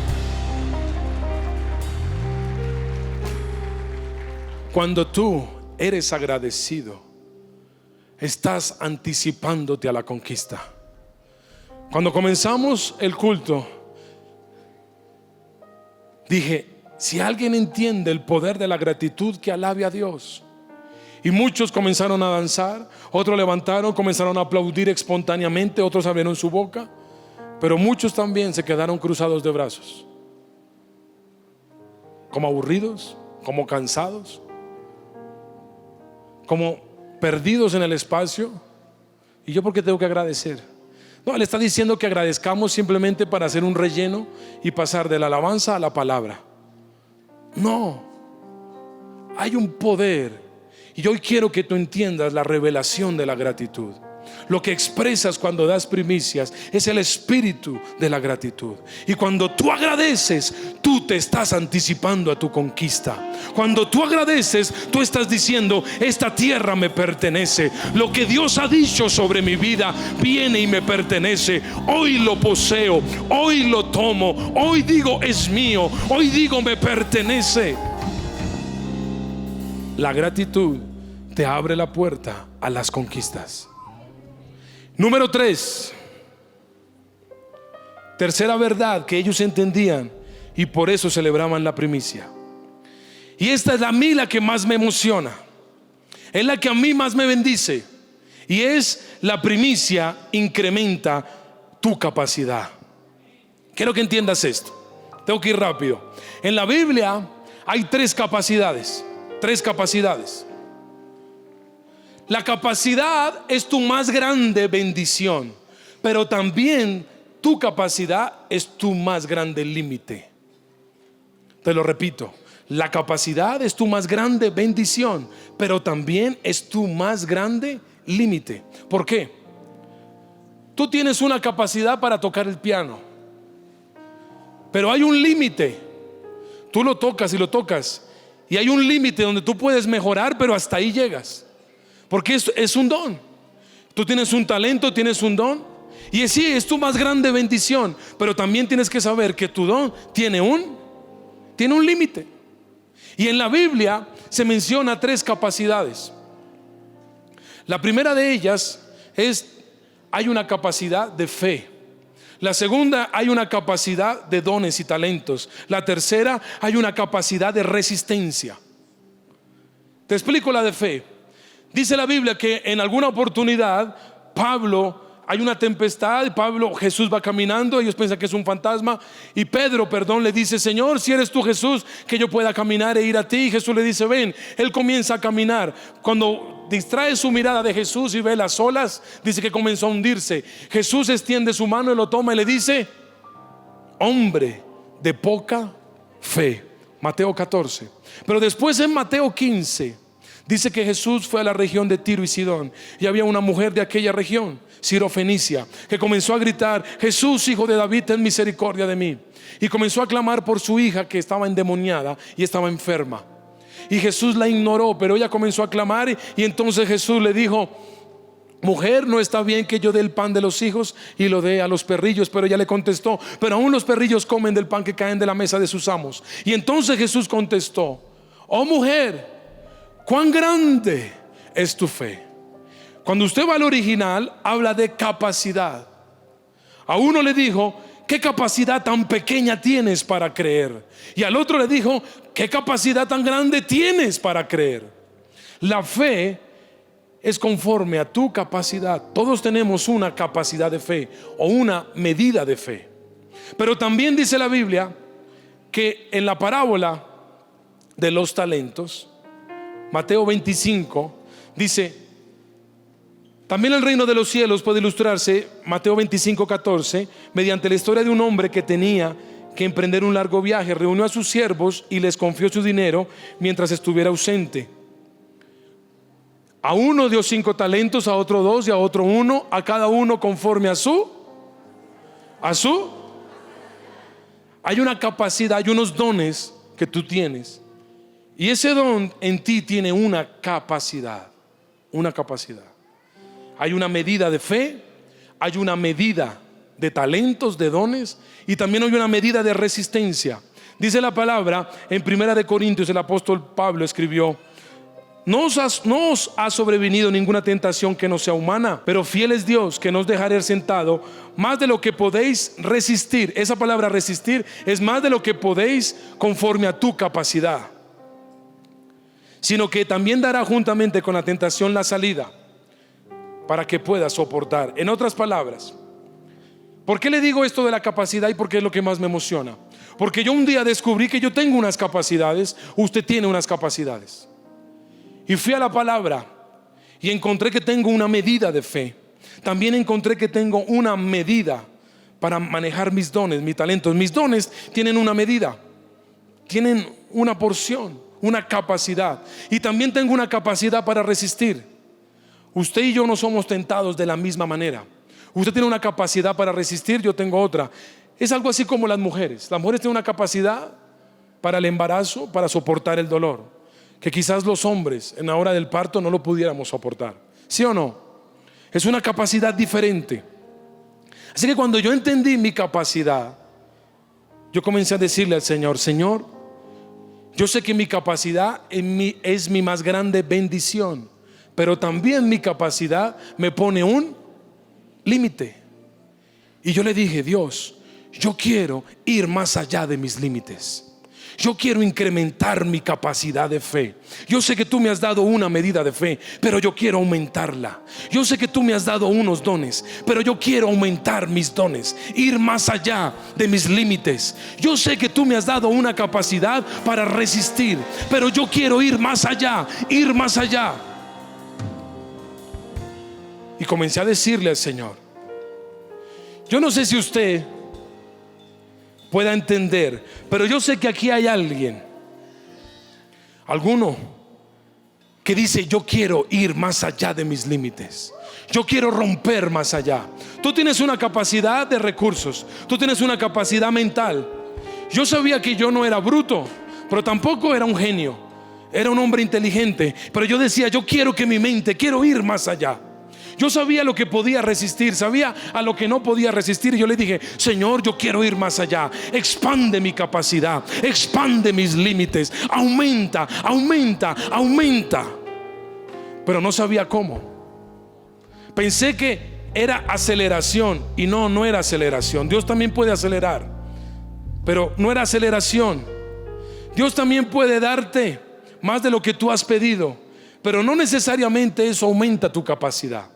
cuando tú eres agradecido, estás anticipándote a la conquista. Cuando comenzamos el culto, dije: si alguien entiende el poder de la gratitud, que alabe a Dios. Y muchos comenzaron a danzar, otros levantaron, comenzaron a aplaudir espontáneamente, otros abrieron su boca, pero muchos también se quedaron cruzados de brazos, como aburridos, como cansados, como perdidos en el espacio. ¿Y yo por qué tengo que agradecer? No, él está diciendo que agradezcamos simplemente para hacer un relleno y pasar de la alabanza a la palabra. No, hay un poder, y hoy quiero que tú entiendas la revelación de la gratitud. Lo que expresas cuando das primicias es el espíritu de la gratitud. Y cuando tú agradeces, tú te estás anticipando a tu conquista. Cuando tú agradeces, tú estás diciendo: esta tierra me pertenece. Lo que Dios ha dicho sobre mi vida viene y me pertenece. Hoy lo poseo, hoy lo tomo, hoy digo: es mío, hoy digo: me pertenece. La gratitud te abre la puerta a las conquistas. Número 3, tercera verdad que ellos entendían y por eso celebraban la primicia. Y esta es a mí la que más me emociona, es la que a mí más me bendice, y es: la primicia incrementa tu capacidad. Quiero que entiendas esto. Tengo que ir rápido. En la Biblia hay tres capacidades. La capacidad es tu más grande bendición, pero también tu capacidad es tu más grande límite. Te lo repito: la capacidad es tu más grande bendición, pero también es tu más grande límite. ¿Por qué? Tú tienes una capacidad para tocar el piano, pero hay un límite. Tú lo tocas y lo tocas, Y hay un límite donde tú puedes mejorar, pero hasta ahí llegas. Porque es un don. Tú tienes un talento, tienes un don. Y sí, es tu más grande bendición. Pero también tienes que saber que tu don tiene un límite. Y en la Biblia se menciona 3 capacidades. La primera de ellas hay una capacidad de fe. La segunda, hay una capacidad de dones y talentos. La tercera, hay una capacidad de resistencia. Te explico la de fe. Dice la Biblia que en alguna oportunidad hay una tempestad, Jesús va caminando, ellos piensan que es un fantasma, y Pedro, le dice: Señor, si eres tú, Jesús, que yo pueda caminar e ir a ti. Y Jesús le dice: ven. Él comienza a caminar. Cuando distrae su mirada de Jesús y ve las olas, dice que comenzó a hundirse. Jesús extiende su mano y lo toma y le dice: hombre de poca fe. Mateo 14. Pero después en Mateo 15 dice que Jesús fue a la región de Tiro y Sidón, y había una mujer de aquella región, Sirofenicia, que comenzó a gritar: Jesús, hijo de David, ten misericordia de mí. Y comenzó a clamar por su hija, que estaba endemoniada y estaba enferma. Y Jesús la ignoró, pero ella comenzó a clamar, y entonces Jesús le dijo: mujer, no está bien que yo dé el pan de los hijos y lo dé a los perrillos. Pero ella le contestó: pero aún los perrillos comen del pan que caen de la mesa de sus amos. Y entonces Jesús contestó: oh mujer, cuán grande es tu fe. Cuando usted va al original, habla de capacidad. A uno le dijo: ¿qué capacidad tan pequeña tienes para creer? Y al otro le dijo: ¿qué capacidad tan grande tienes para creer? La fe es conforme a tu capacidad. Todos tenemos una capacidad de fe o una medida de fe. Pero también dice la Biblia que en la parábola de los talentos, Mateo 25, dice: también el reino de los cielos puede ilustrarse, Mateo 25:14, mediante la historia de un hombre que tenía que emprender un largo viaje. Reunió a sus siervos y les confió su dinero mientras estuviera ausente. A uno dio 5 talentos, a otro 2 y a otro 1, a cada uno conforme a su. Hay una capacidad, hay unos dones que tú tienes, y ese don en ti tiene una capacidad. Hay una medida de fe, hay una medida de talentos, de dones, y también hay una medida de resistencia. Dice la palabra en 1 Corintios, el apóstol Pablo escribió: no os ha sobrevenido ninguna tentación que no sea humana, pero fiel es Dios, que no os dejará sentado más de lo que podéis resistir. Esa palabra resistir es más de lo que podéis conforme a tu capacidad, sino que también dará juntamente con la tentación la salida, para que puedas soportar. En otras palabras, ¿por qué le digo esto de la capacidad y por qué es lo que más me emociona? Porque yo un día descubrí que yo tengo unas capacidades, usted tiene unas capacidades. Y fui a la palabra y encontré que tengo una medida de fe. También encontré que tengo una medida para manejar mis dones, mis talentos. Mis dones tienen una medida, tienen una porción, una capacidad. Y también tengo una capacidad para resistir. Usted y yo no somos tentados de la misma manera. Usted tiene una capacidad para resistir, yo tengo otra. Es algo así como las mujeres. Las mujeres tienen una capacidad para el embarazo, para soportar el dolor, que quizás los hombres en la hora del parto no lo pudiéramos soportar. ¿Sí o no? Es una capacidad diferente. Así que cuando yo entendí mi capacidad, yo comencé a decirle al Señor: Señor, yo sé que mi capacidad es mi más grande bendición, pero también mi capacidad me pone un límite. Y yo le dije: Dios, yo quiero ir más allá de mis límites. Yo quiero incrementar mi capacidad de fe. Yo sé que tú me has dado una medida de fe, pero yo quiero aumentarla. Yo sé que tú me has dado unos dones, pero yo quiero aumentar mis dones, ir más allá de mis límites. Yo sé que tú me has dado una capacidad para resistir, pero yo quiero ir más allá, ir más allá. Y comencé a decirle al Señor: yo no sé si usted pueda entender, pero yo sé que aquí hay alguno que dice: yo quiero ir más allá de mis límites, yo quiero romper más allá. Tú tienes una capacidad de recursos, tú tienes una capacidad mental. Yo sabía que yo no era bruto, pero tampoco era un genio. Era un hombre inteligente, pero yo decía, yo quiero que mi mente, quiero ir más allá. Yo sabía lo que podía resistir, sabía a lo que no podía resistir. Y yo le dije, Señor, yo quiero ir más allá. Expande mi capacidad, expande mis límites, aumenta, aumenta, aumenta. Pero no sabía cómo. Pensé que era aceleración, y no era aceleración. Dios también puede acelerar, pero no era aceleración. Dios también puede darte más de lo que tú has pedido, pero no necesariamente eso aumenta tu capacidad.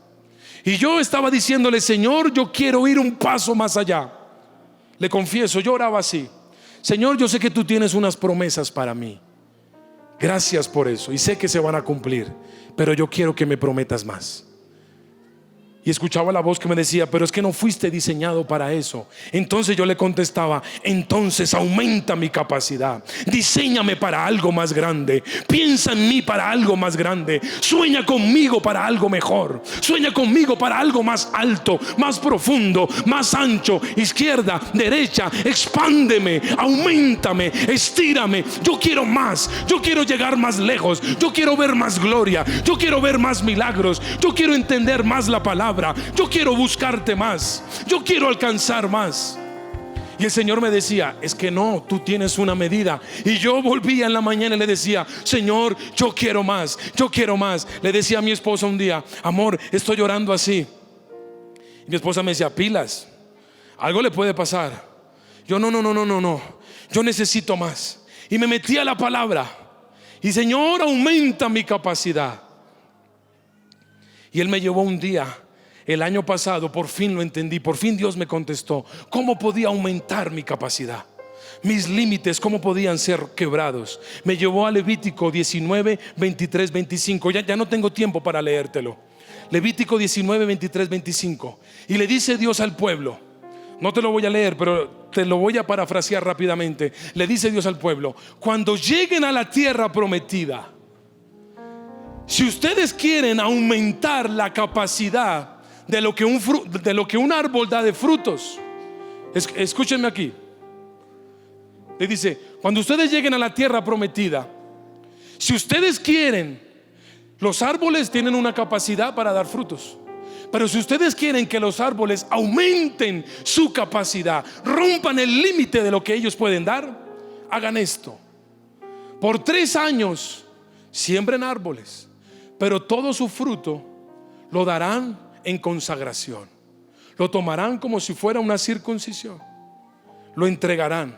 Y yo estaba diciéndole, Señor, yo quiero ir un paso más allá. Le confieso, yo oraba así: Señor, yo sé que tú tienes unas promesas para mí. Gracias por eso, y sé que se van a cumplir, pero yo quiero que me prometas más. Y escuchaba la voz que me decía, pero es que no fuiste diseñado para eso. Entonces yo le contestaba, entonces aumenta mi capacidad, diséñame para algo más grande, piensa en mí para algo más grande, sueña conmigo para algo mejor, sueña conmigo para algo más alto, más profundo, más ancho, izquierda, derecha, expándeme, auméntame, estírame. Yo quiero más, yo quiero llegar más lejos, yo quiero ver más gloria, yo quiero ver más milagros, yo quiero entender más la palabra, yo quiero buscarte más, yo quiero alcanzar más. Y el Señor me decía, es que no, tú tienes una medida. Y yo volvía en la mañana y le decía, Señor, yo quiero más, yo quiero más. Le decía a mi esposa un día, amor, estoy llorando así. Y mi esposa me decía, pilas, algo le puede pasar. Yo no, yo necesito más. Y me metí a la palabra y, Señor, aumenta mi capacidad. Y Él me llevó un día, el año pasado, por fin lo entendí, por fin Dios me contestó cómo podía aumentar mi capacidad, mis límites, cómo podían ser quebrados. Me llevó a Levítico 19, 23, 25. Ya no tengo tiempo para leértelo. Levítico 19, 23, 25. Y le dice Dios al pueblo, no te lo voy a leer, pero te lo voy a parafrasear rápidamente. Le dice Dios al pueblo, cuando lleguen a la tierra prometida, si ustedes quieren aumentar la capacidad de lo que un árbol da de frutos, escúchenme aquí. Le dice, cuando ustedes lleguen a la tierra prometida, si ustedes quieren, los árboles tienen una capacidad para dar frutos, pero si ustedes quieren que los árboles aumenten su capacidad, rompan el límite de lo que ellos pueden dar, hagan esto: por 3 años siembren árboles, pero todo su fruto lo darán en consagración. Lo tomarán como si fuera una circuncisión, lo entregarán.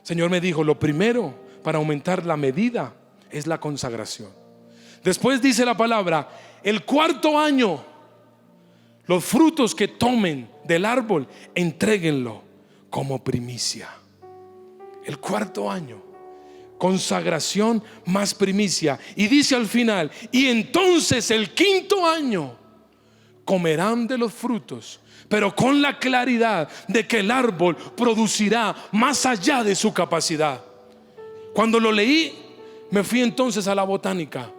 El Señor me dijo, lo primero para aumentar la medida es la consagración. Después dice la palabra, el 4.º año, los frutos que tomen del árbol, entréguenlo como primicia. El 4.º año, consagración más primicia. Y dice al final, y entonces el 5.º año comerán de los frutos, pero con la claridad de que el árbol producirá más allá de su capacidad. Cuando lo leí, me fui entonces a la botánica,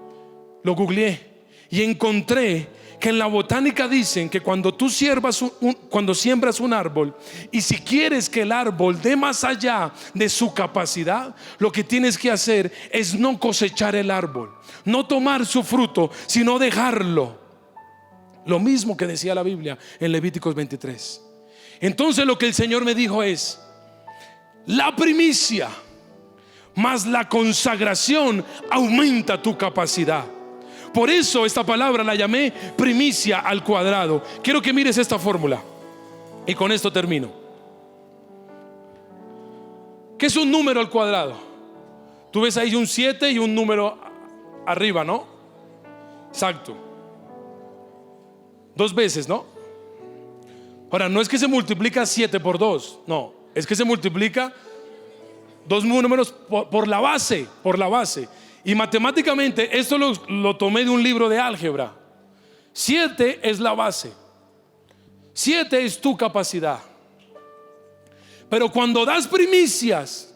lo googleé y encontré que en la botánica dicen que cuando tú siembras un árbol, y si quieres que el árbol dé más allá de su capacidad, lo que tienes que hacer es no cosechar el árbol, no tomar su fruto, sino dejarlo. Lo mismo que decía la Biblia en Levíticos 23. Entonces lo que el Señor me dijo es, la primicia más la consagración aumenta tu capacidad. Por eso esta palabra la llamé primicia al cuadrado. Quiero que mires esta fórmula y con esto termino. ¿Qué es un número al cuadrado? Tú ves ahí un 7 y un número arriba, ¿no? Exacto. 2 veces, ¿no? Ahora, no es que se multiplica 7 por 2, no, es que se multiplica 2 números por la base, Y matemáticamente, esto lo tomé de un libro de álgebra. 7 es la base, 7 es tu capacidad. Pero cuando das primicias,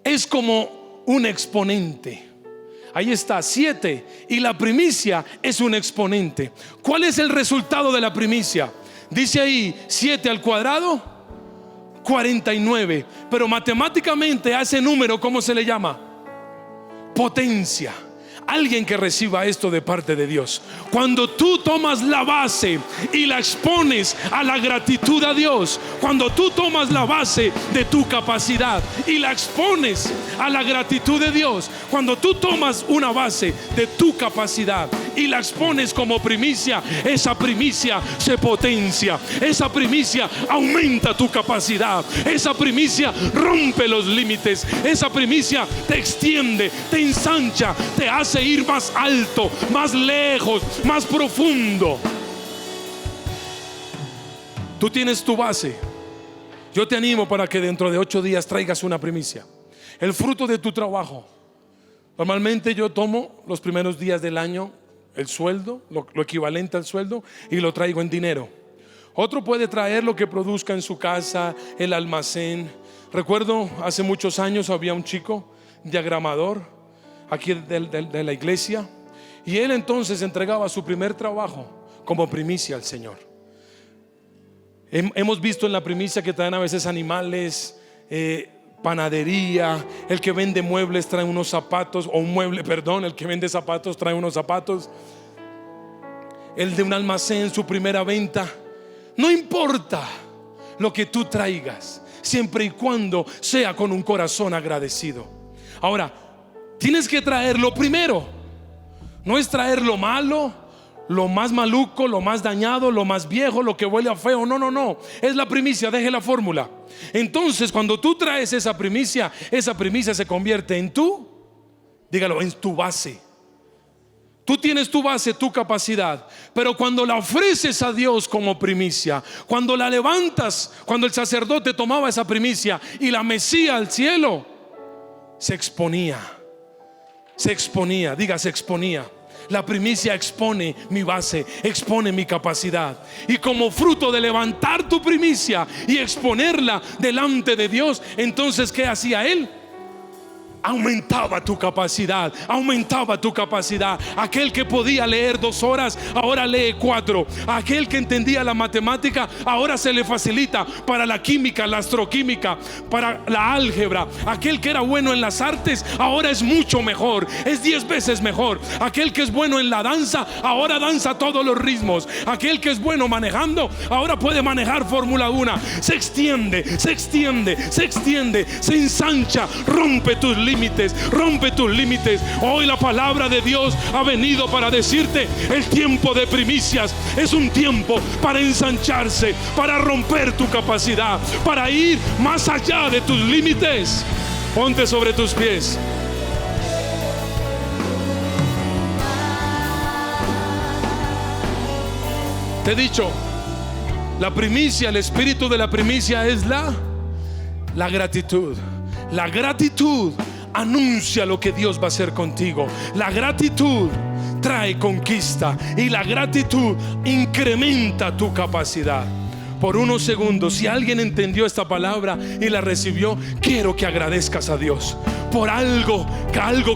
es como un exponente. Ahí está, 7, y la primicia es un exponente. ¿Cuál es el resultado de la primicia? Dice ahí 7 al cuadrado, 49. Pero matemáticamente a ese número, ¿cómo se le llama? Potencia. Alguien que reciba esto de parte de Dios. Cuando tú tomas la base y la expones a la gratitud a Dios, cuando tú tomas la base de tu capacidad y la expones a la gratitud de Dios, cuando tú tomas una base de tu capacidad y la expones como primicia, esa primicia se potencia, esa primicia aumenta tu capacidad, esa primicia rompe los límites, esa primicia te extiende, te ensancha, te hace ir más alto, más lejos, más profundo. Tú tienes tu base. Yo te animo para que dentro de 8 días traigas una primicia, el fruto de tu trabajo. Normalmente yo tomo los primeros días del año el sueldo, lo equivalente al sueldo, y lo traigo en dinero. Otro puede traer lo que produzca en su casa, el almacén. Recuerdo hace muchos años había un chico diagramador aquí de la iglesia, y él entonces entregaba su primer trabajo como primicia al Señor. Hemos visto en la primicia que traen a veces animales, panadería. El que vende muebles trae unos zapatos, o un mueble, perdón, el que vende zapatos trae unos zapatos. El de un almacén, su primera venta. No importa lo que tú traigas, siempre y cuando sea con un corazón agradecido. Ahora, tienes que traer lo primero. No es traer lo malo, lo más maluco, lo más dañado, lo más viejo, lo que huele a feo. No, no, no. Es la primicia, deje la fórmula. Entonces, cuando tú traes esa primicia se convierte en tu, dígalo, en tu base. Tú tienes tu base, tu capacidad, pero cuando la ofreces a Dios como primicia, cuando la levantas, cuando el sacerdote tomaba esa primicia y la mecía al cielo, se exponía. Se exponía, diga, se exponía. La primicia expone mi base, expone mi capacidad. Y como fruto de levantar tu primicia y exponerla delante de Dios, entonces ¿qué hacía él? Aumentaba tu capacidad, aumentaba tu capacidad. Aquel que podía leer 2 horas, ahora lee 4. Aquel que entendía la matemática, ahora se le facilita para la química, la astroquímica, para la álgebra. Aquel que era bueno en las artes, ahora es mucho mejor, es 10 veces mejor. Aquel que es bueno en la danza, ahora danza todos los ritmos. Aquel que es bueno manejando, ahora puede manejar Fórmula 1. Se extiende, se extiende, se extiende, se ensancha, rompe tus límites, rompe tus límites. Hoy la palabra de Dios ha venido para decirte: el tiempo de primicias es un tiempo para ensancharse, para romper tu capacidad, para ir más allá de tus límites. Ponte sobre tus pies. Te he dicho, la primicia, el espíritu de la primicia es la gratitud. La gratitud anuncia lo que Dios va a hacer contigo. La gratitud trae conquista y la gratitud incrementa tu capacidad. Por unos segundos, si alguien entendió esta palabra y la recibió, quiero que agradezcas a Dios por algo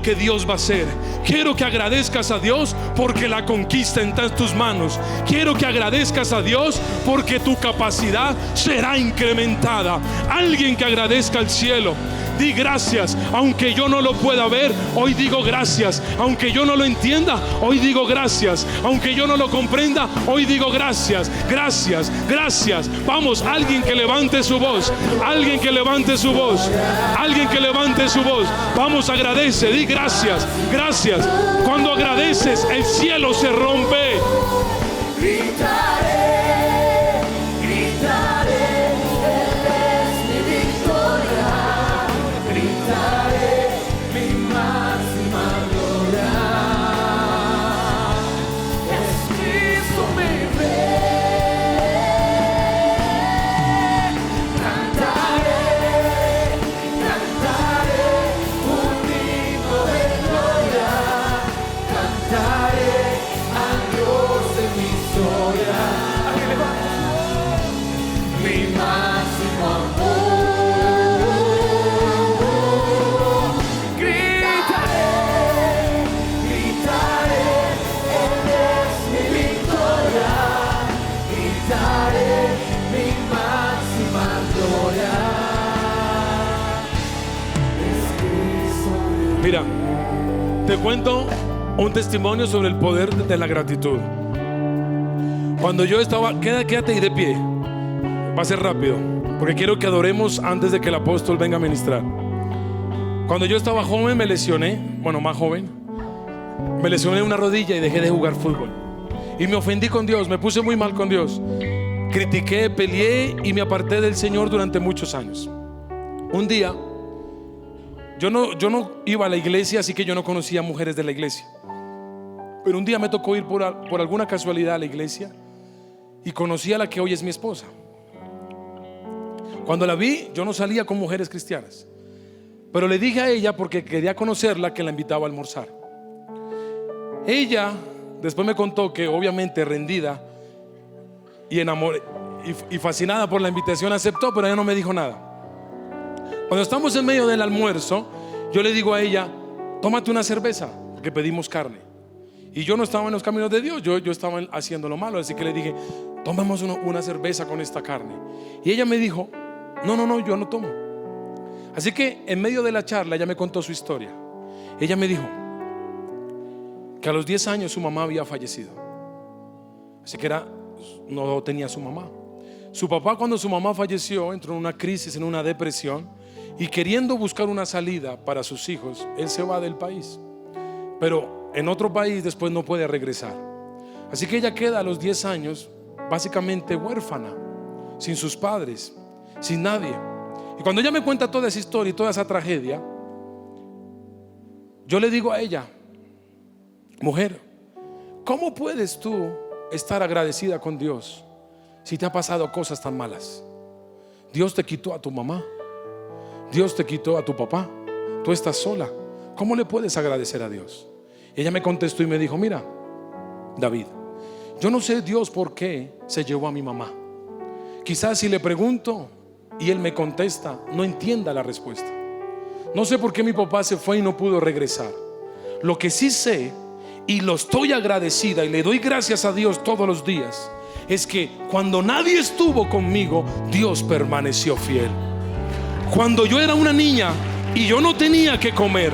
que Dios va a hacer. Quiero que agradezcas a Dios porque la conquista está en tus manos. Quiero que agradezcas a Dios porque tu capacidad será incrementada. Alguien que agradezca al cielo. Di gracias, aunque yo no lo pueda ver, hoy digo gracias. Aunque yo no lo entienda, hoy digo gracias. Aunque yo no lo comprenda, hoy digo gracias, gracias, gracias. Vamos, alguien que levante su voz, alguien que levante su voz, alguien que levante su voz. Vamos, agradece, di gracias, gracias. Cuando agradeces, el cielo se rompe. Gritaré, gritaré, Él es mi victoria. Gritaré mi máxima gloria. Es Cristo mi Rey. Cantaré, cantaré un himno de gloria. Cantaré a Dios en mi historia. Mira, te cuento un testimonio sobre el poder de la gratitud. Cuando yo estaba, quédate ahí de pie, va a ser rápido, porque quiero que adoremos antes de que el apóstol venga a ministrar. Cuando yo estaba joven me lesioné, bueno, más joven, me lesioné una rodilla y dejé de jugar fútbol. Y me ofendí con Dios, me puse muy mal con Dios. Critiqué, peleé y me aparté del Señor durante muchos años. Un día, yo no iba a la iglesia, así que yo no conocía mujeres de la iglesia. Pero un día me tocó ir por alguna casualidad a la iglesia y conocí a la que hoy es mi esposa. Cuando la vi, yo no salía con mujeres cristianas, pero le dije a ella, porque quería conocerla, que la invitaba a almorzar. Ella después me contó que obviamente rendida y fascinada por la invitación aceptó, pero ella no me dijo nada. Cuando estamos en medio del almuerzo, yo le digo a ella: tómate una cerveza, porque pedimos carne. Y yo no estaba en los caminos de Dios, yo estaba haciendo lo malo. Así que le dije: tomemos una cerveza con esta carne. Y ella me dijo: no, yo no tomo. Así que en medio de la charla ella me contó su historia. Ella me dijo que a los 10 años su mamá había fallecido. Así que no tenía su mamá. Su papá, cuando su mamá falleció, entró en una crisis, en una depresión, y queriendo buscar una salida para sus hijos, él se va del país. Pero en otro país después no puede regresar. Así que ella queda a los 10 años básicamente huérfana, sin sus padres, sin nadie. Y cuando ella me cuenta toda esa historia y toda esa tragedia, yo le digo a ella: mujer, ¿cómo puedes tú estar agradecida con Dios si te ha pasado cosas tan malas? Dios te quitó a tu mamá, Dios te quitó a tu papá, tú estás sola. ¿Cómo le puedes agradecer a Dios? Ella me contestó y me dijo: mira, David, yo no sé Dios por qué se llevó a mi mamá. Quizás si le pregunto y él me contesta, no entienda la respuesta. No sé por qué mi papá se fue y no pudo regresar. Lo que sí sé, y lo estoy agradecida y le doy gracias a Dios todos los días, es que cuando nadie estuvo conmigo, Dios permaneció fiel. Cuando yo era una niña y yo no tenía que comer,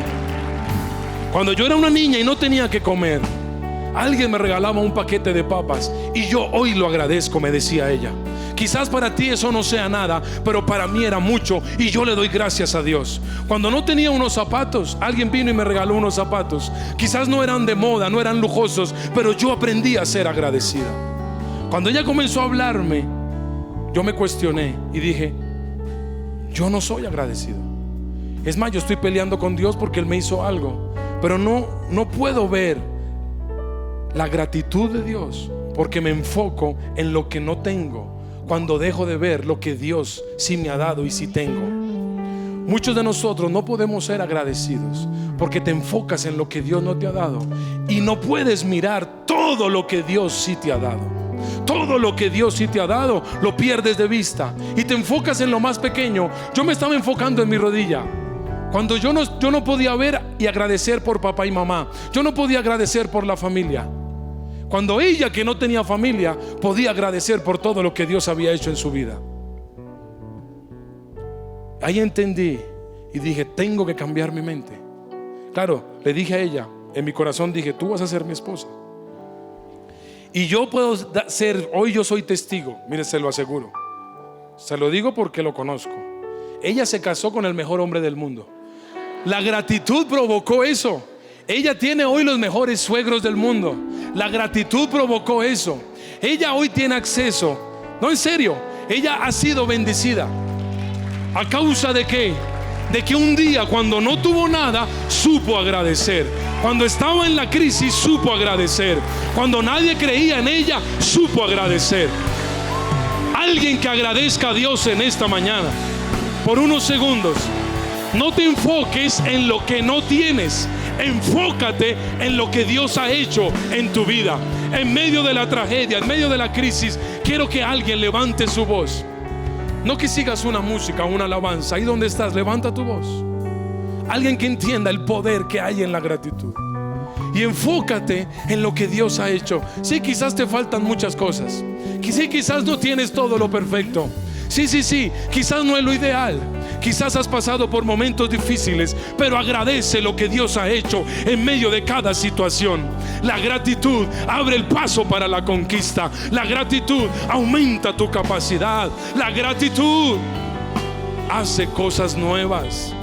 cuando yo era una niña y no tenía que comer, alguien me regalaba un paquete de papas y yo hoy lo agradezco, me decía ella. Quizás para ti eso no sea nada, pero para mí era mucho y yo le doy gracias a Dios. Cuando no tenía unos zapatos, alguien vino y me regaló unos zapatos. Quizás no eran de moda, no eran lujosos, pero yo aprendí a ser agradecida. Cuando ella comenzó a hablarme, yo me cuestioné y dije: yo no soy agradecido. Es más, yo estoy peleando con Dios porque Él me hizo algo, pero no puedo ver la gratitud de Dios porque me enfoco en lo que no tengo, cuando dejo de ver lo que Dios sí me ha dado y sí tengo. Muchos de nosotros no podemos ser agradecidos porque te enfocas en lo que Dios no te ha dado y no puedes mirar todo lo que Dios sí te ha dado. Todo lo que Dios sí te ha dado lo pierdes de vista y te enfocas en lo más pequeño. Yo me estaba enfocando en mi rodilla. Cuando yo no podía ver y agradecer por papá y mamá, yo no podía agradecer por la familia. Cuando ella, que no tenía familia, podía agradecer por todo lo que Dios había hecho en su vida. Ahí entendí y dije: tengo que cambiar mi mente. Claro, le dije a ella, en mi corazón dije: tú vas a ser mi esposa. Y yo puedo ser, hoy yo soy testigo, mire, se lo aseguro. Se lo digo porque lo conozco. Ella se casó con el mejor hombre del mundo. La gratitud provocó eso. Ella tiene hoy los mejores suegros del mundo. La gratitud provocó eso. Ella hoy tiene acceso. No, en serio, ella ha sido bendecida. ¿A causa de qué? De que un día, cuando no tuvo nada, supo agradecer. Cuando estaba en la crisis, supo agradecer. Cuando nadie creía en ella, supo agradecer. Alguien que agradezca a Dios en esta mañana, por unos segundos. No te enfoques en lo que no tienes. Enfócate en lo que Dios ha hecho en tu vida. En medio de la tragedia, en medio de la crisis, quiero que alguien levante su voz. No que sigas una música, una alabanza. Ahí donde estás, levanta tu voz. Alguien que entienda el poder que hay en la gratitud. Y enfócate en lo que Dios ha hecho. Sí, quizás te faltan muchas cosas. Sí, quizás no tienes todo lo perfecto. Sí, quizás no es lo ideal. Quizás has pasado por momentos difíciles, pero agradece lo que Dios ha hecho en medio de cada situación. La gratitud abre el paso para la conquista. La gratitud aumenta tu capacidad. La gratitud hace cosas nuevas.